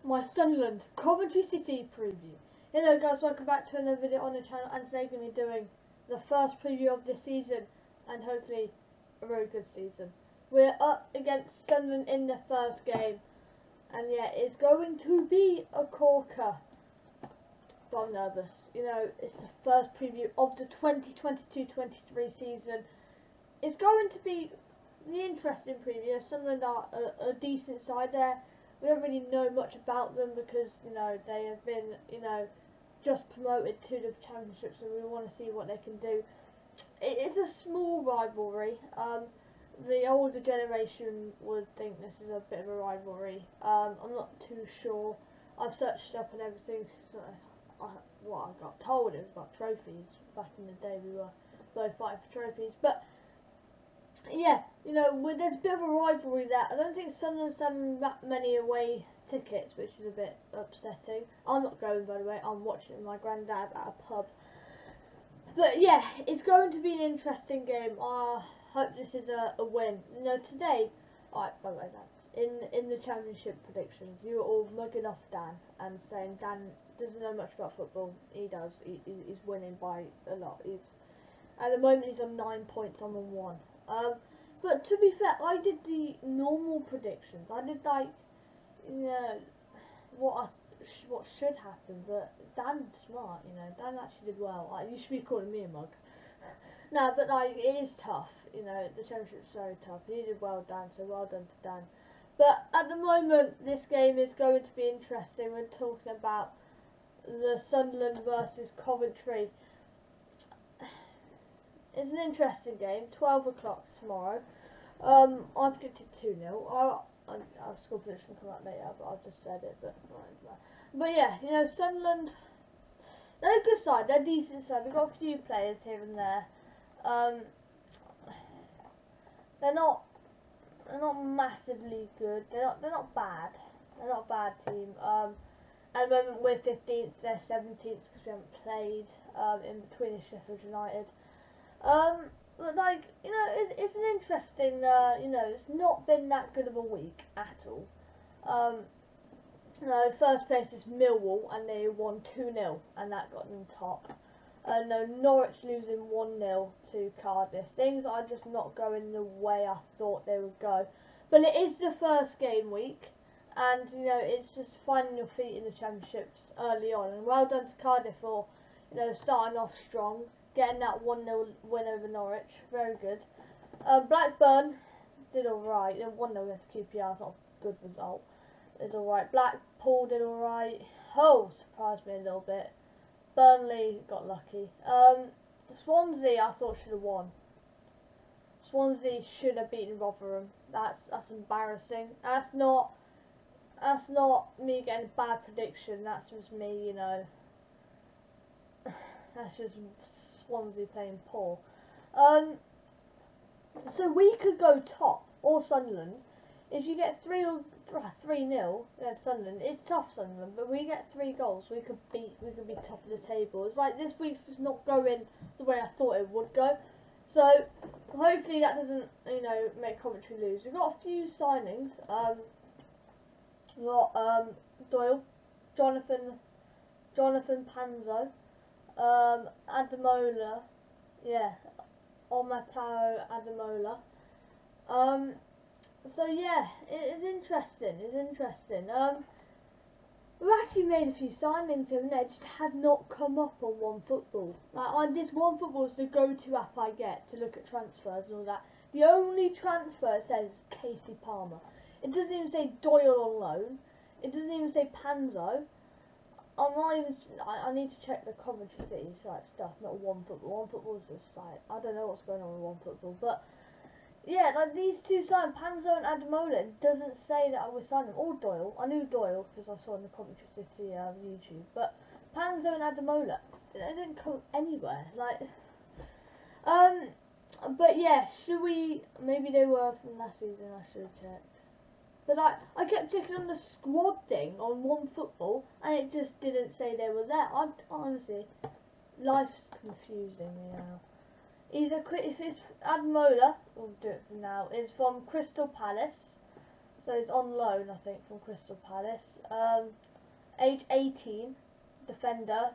my Sunderland Coventry City preview. Hello guys, welcome back to another video on the channel, and today we're going to be doing the first preview of this season and hopefully a very good season. We're up against Sunderland in the first game, and yeah, it's going to be a corker. But I'm nervous. You know, it's the first preview of the 2022-23 season. It's going to be the interesting preview. Sunderland are a decent side there. We don't really know much about them because, you know, they have been, just promoted to the championship, so we want to see what they can do. It is a small rivalry. The older generation would think this is a bit of a rivalry. I'm not too sure. I've searched up and everything. So what I got told it was about trophies. Back in the day, we were both fighting for trophies, but yeah, there's a bit of a rivalry there. I don't think Sunderland's selling that many away tickets, which is a bit upsetting. I'm not going, by the way. I'm watching with my granddad at a pub. But yeah, it's going to be an interesting game. I hope this is a win. Today, by the way, in the championship predictions, you were all mugging off Dan and saying Dan doesn't know much about football. He does. He's winning by a lot. At the moment, he's on 9 points. I'm on 1. But to be fair, I did the normal predictions. I did what should happen. But Dan's smart, Dan actually did well. You should be calling me a mug. No, but it is tough. The championship's very tough. He did well, Dan. So well done to Dan. But at the moment, this game is going to be interesting. We're talking about the Sunderland versus Coventry. It's an interesting game. 12 o'clock tomorrow. I predicted 2-0. Our score prediction will come out later, but I've just said it. But yeah, Sunderland, they're a good side. They're a decent side. They've got a few players here and there. They're not massively good. They're not bad. They're not a bad team. At the moment we're 15th. They're 17th because we haven't played in between Sheffield United. But it's an interesting, it's not been that good of a week at all. First place is Millwall, and they won 2-0, and that got them top. Norwich losing 1-0 to Cardiff. Things are just not going the way I thought they would go. But it is the first game week, and, it's just finding your feet in the championships early on. And well done to Cardiff for, starting off strong. Getting that 1-0 win over Norwich, very good. Blackburn did alright. 1-0 against QPR is not a good result. It's alright. Blackpool did alright. Surprised me a little bit. Burnley got lucky. Swansea I thought should have won. Swansea should have beaten Rotherham. That's embarrassing. That's not me getting a bad prediction. That's just me, That's just Swansea playing poor. So we could go top, or Sunderland. If you get 3-0 against Sunderland, it's tough Sunderland, but we get 3 goals, we could be top of the table. It's like this week's just not going the way I thought it would go. So hopefully that doesn't, make Coventry lose. We've got a few signings. We've got Doyle, Jonathan Panzo. Ademola, Omatao Ademola. So yeah, it is interesting. We've actually made a few signings here and there. It just has not come up on OneFootball. On this OneFootball is the go-to app I get to look at transfers and all that. The only transfer it says is Casey Palmer. It doesn't even say Doyle on loan. It doesn't even say Panzo. I need to check the Coventry City stuff, not OneFootball. OneFootball is just site. I don't know what's going on with OneFootball, but yeah, these two signed, Panzo and Ademola. It doesn't say that I was signing them, or Doyle. I knew Doyle because I saw in the Coventry City YouTube, but Panzo and Ademola, they didn't come anywhere. But yeah, maybe they were from last season. I should have checked. But I kept checking on the squad thing on OneFootball, and it just didn't say they were there. Honestly, life's confusing me now. If it's Ademola, we'll do it for now, is from Crystal Palace. So he's on loan, I think, from Crystal Palace. Age 18, defender,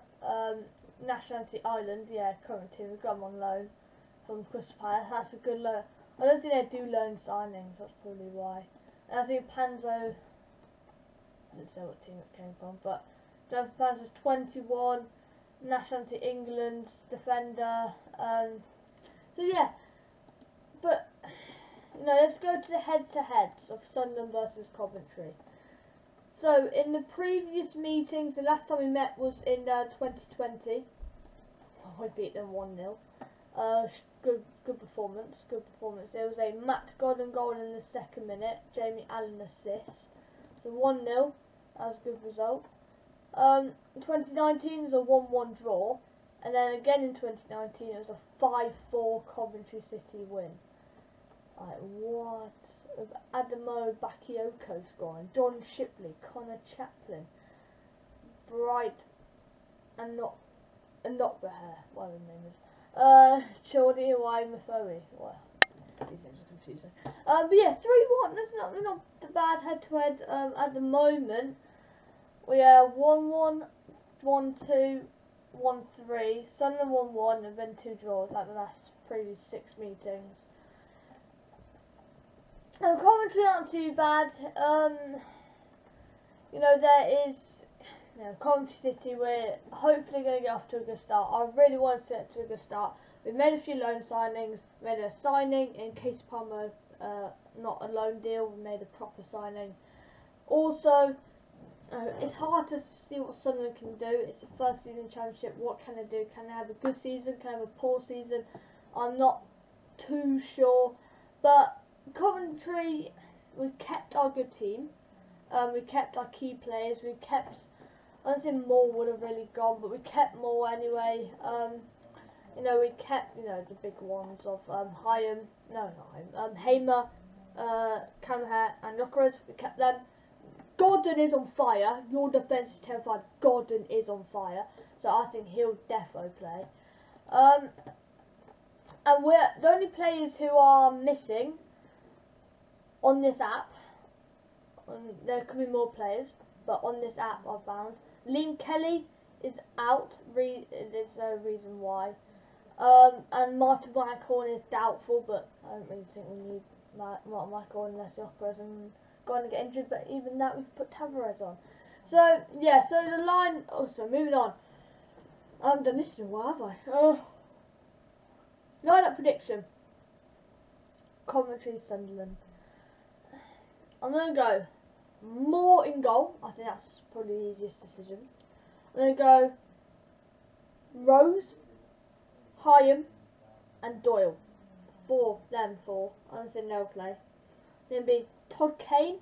nationality Ireland, yeah, current team. We've got him on loan from Crystal Palace. That's a good loan. I don't think they do loan signings, that's probably why. And I think Panzo, I didn't say what team it came from, but Jonathan Panzo's 21, nationality England, defender. So yeah, but let's go to the head-to-heads of Sunderland versus Coventry. So in the previous meetings, the last time we met was in 2020. We beat them 1-0. Good performance. There was a Matt Godden goal in the 2nd minute. Jamie Allen assist. So 1-0. That was a good result. 2019 was a 1-1 draw, and then again in 2019 it was a 5-4 Coventry City win. Like what? With Adamo Bakayoko scoring, John Shipley, Connor Chaplin, Bright, and not Behair, whatever his name is. Chordy Mafoe. Well, these names are confusing. But yeah, 3-1. That's not a bad head-to-head at the moment. We are 1-1, 1-2, 1-3. Sunderland 1-1 and then 2 draws like the last previous 6 meetings. Coventry aren't too bad. There is Coventry City. We're hopefully going to get off to a good start. I really want to get to a good start. We've made a few loan signings. We made a signing in Case Palmer, not a loan deal. We made a proper signing. Also, it's hard to see what Sunderland can do. It's the first season championship. What can they do? Can they have a good season? Can they have a poor season? I'm not too sure. But Coventry, we kept our good team. We kept our key players. We kept, I don't think Moore would have really gone, but we kept Moore anyway. We kept, the big ones of Hamer, Canaher and Llokeres. We kept them. Gordon is on fire. Your defence is terrified. Gordon is on fire. So I think he'll defo play. And we're the only players who are missing on this app. There could be more players, but on this app I've found Liam Kelly is out. There's no reason why. And Martin Mycorn is doubtful, but I don't really think we need Martin Mycorn unless Llokeres and going to get injured. But even that, we put Tavares on. So yeah, so the line. Also, moving on. I haven't done this in a while, have I? Line-up prediction. Coventry, Sunderland. I'm going to go Moore in goal. I think that's probably the easiest decision. I'm going to go Rose, Hyam and Doyle. Them four. I don't think they'll play. Then be Todd Kane,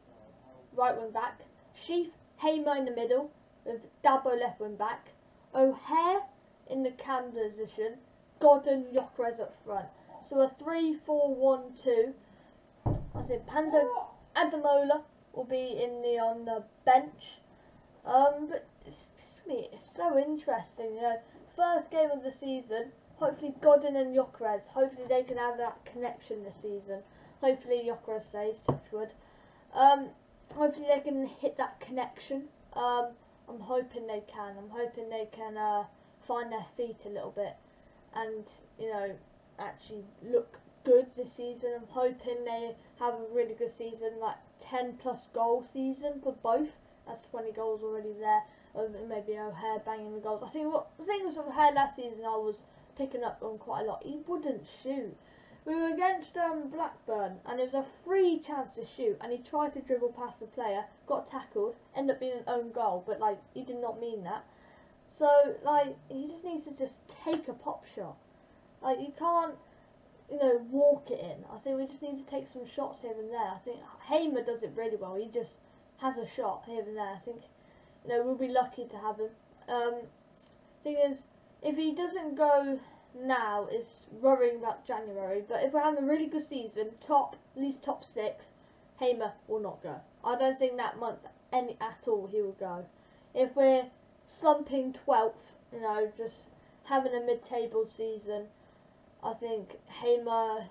right wing back. Sheaf, Hamer in the middle with Dabo left wing back. O'Hare in the cam position. Godden, Llokeres up front. So a 3-4-1-2. I think Panzo Adamola will be on the bench. But it's so interesting, First game of the season. Hopefully Godden and Llokeres. Hopefully they can have that connection this season. Hopefully Llokeres stays, touch wood. Hopefully they can hit that connection. I'm hoping they can. I'm hoping they can find their feet a little bit and actually look good this season. I'm hoping they have a really good season, like 10+ goal season for both. That's 20 goals already there. Maybe O'Hare banging the goals. I think the thing was with O'Hare last season, I was picking up on quite a lot. He wouldn't shoot. We were against Blackburn, and it was a free chance to shoot, and he tried to dribble past the player, got tackled, ended up being an own goal, but he did not mean that. So he just needs to just take a pop shot. You can't, walk it in. I think we just need to take some shots here and there. I think Hamer does it really well. He just has a shot here and there. I think, we'll be lucky to have him. Thing is, if he doesn't go now, it's worrying about January. But if we're having a really good season, at least top 6, Hamer will not go. I don't think that month at all he will go. If we're slumping 12th, just having a mid-table season, I think Hamer,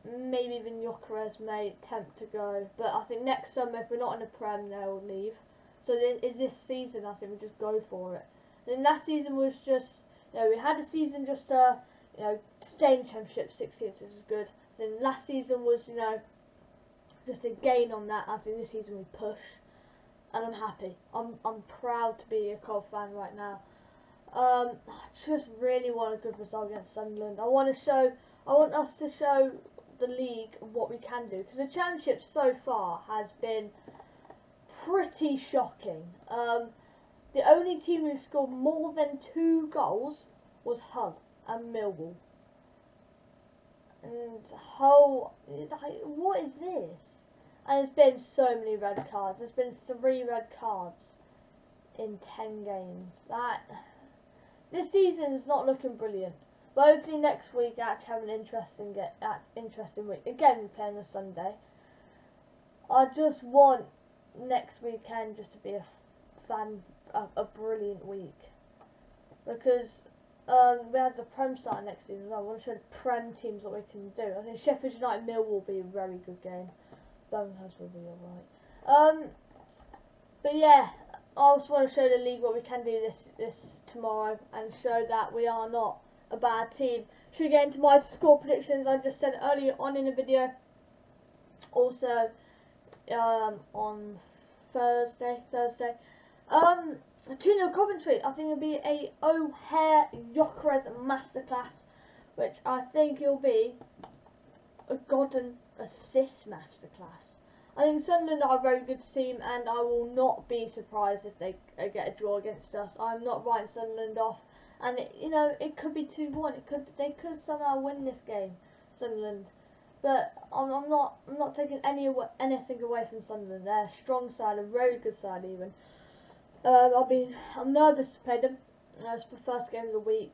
maybe even Gyökeres may attempt to go. But I think next summer, if we're not in the Prem, they'll leave. So this season, I think we just go for it. And then last season was just, we had a season just to, stay in the Championship 6 years, which is good. Then last season was, just a gain on that. I think this season we push, and I'm happy. I'm proud to be a Cov fan right now. I just really want a good result against Sunderland. I want us to show the league what we can do, because the Championship so far has been pretty shocking. The only team who scored more than 2 goals was Hull and Millwall. And Hull, what is this? And there's been so many red cards. There's been 3 red cards in 10 games. This season is not looking brilliant. But hopefully next week I actually have an interesting week. Again, we're playing on a Sunday. I just want next weekend just to be a brilliant week, because we have the Prem start next season. I want to show the Prem teams what we can do. I think Sheffield United Mill will be a very good game. Birmingham will be alright. But yeah, I also want to show the league what we can do this tomorrow, and show that we are not a bad team. Should we get into my score predictions I just said earlier on in the video? Also, on Thursday. 2-0 Coventry. I think it'll be a O'Hare Gyökeres masterclass, which I think it'll be a Godden assist masterclass. I think Sunderland are a very good team, and I will not be surprised if they get a draw against us. I'm not writing Sunderland off, and it could be 2-1. They could somehow win this game, Sunderland. But I'm not taking anything away from Sunderland. They're a strong side, a very good side even. I'm nervous to play them. It's the first game of the week,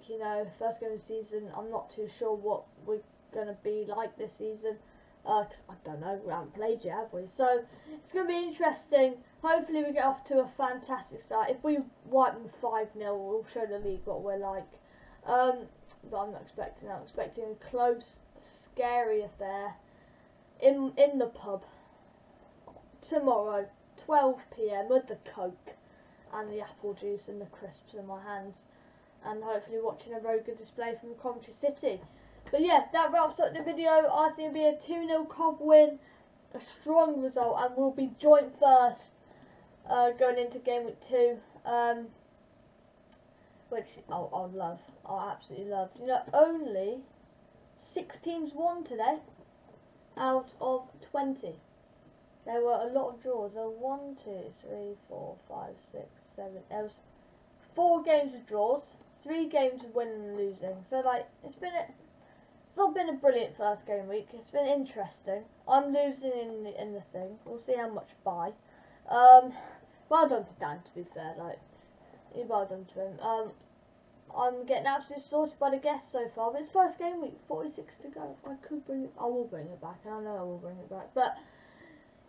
first game of the season. I'm not too sure what we're going to be like this season. Cause I don't know, we haven't played yet, have we? So it's going to be interesting. Hopefully we get off to a fantastic start. If we wipe them 5-0, we'll show the league what we're like. But I'm not expecting that. I'm expecting a close, scary affair in the pub tomorrow, 12 PM, with the Coke and the apple juice and the crisps in my hands, and hopefully watching a very good display from Coventry City. But yeah, that wraps up the video. I think it'll be a 2-0 Cov win, a strong result, and we'll be joint first going into game week 2, which I'll love. I absolutely love. Only 6 teams won today out of 20. There were a lot of draws. There were 1, 2, 3, 4, 5, 6, 7. There was 4 games of draws, 3 games of winning and losing. So it's not been a brilliant first game week. It's been interesting. I'm losing in the thing. We'll see how much by. Well done to Dan, to be fair. Well done to him. I'm getting absolutely sorted by the guests so far. But it's first game week, 46 to go. If I could I will bring it back, and I know I will bring it back. But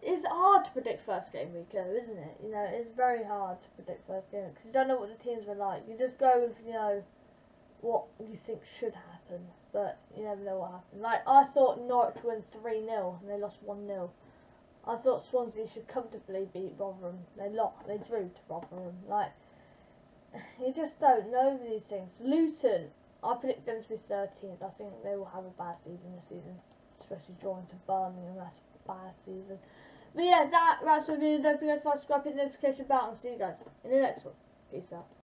it's hard to predict first game week, though, isn't it? It's very hard to predict first game week, because you don't know what the teams are like. You just go with, what you think should happen, but you never know what happened. I thought Norwich would win 3-0, and they lost 1-0. I thought Swansea should comfortably beat Rotherham. They drew to Rotherham. You just don't know these things. Luton, I predict them to be 13th. I think they will have a bad season this season, especially drawing to Birmingham. That's a bad season. But yeah, that wraps up the video. Don't forget to subscribe, hit the notification bell, and see you guys in the next one. Peace out.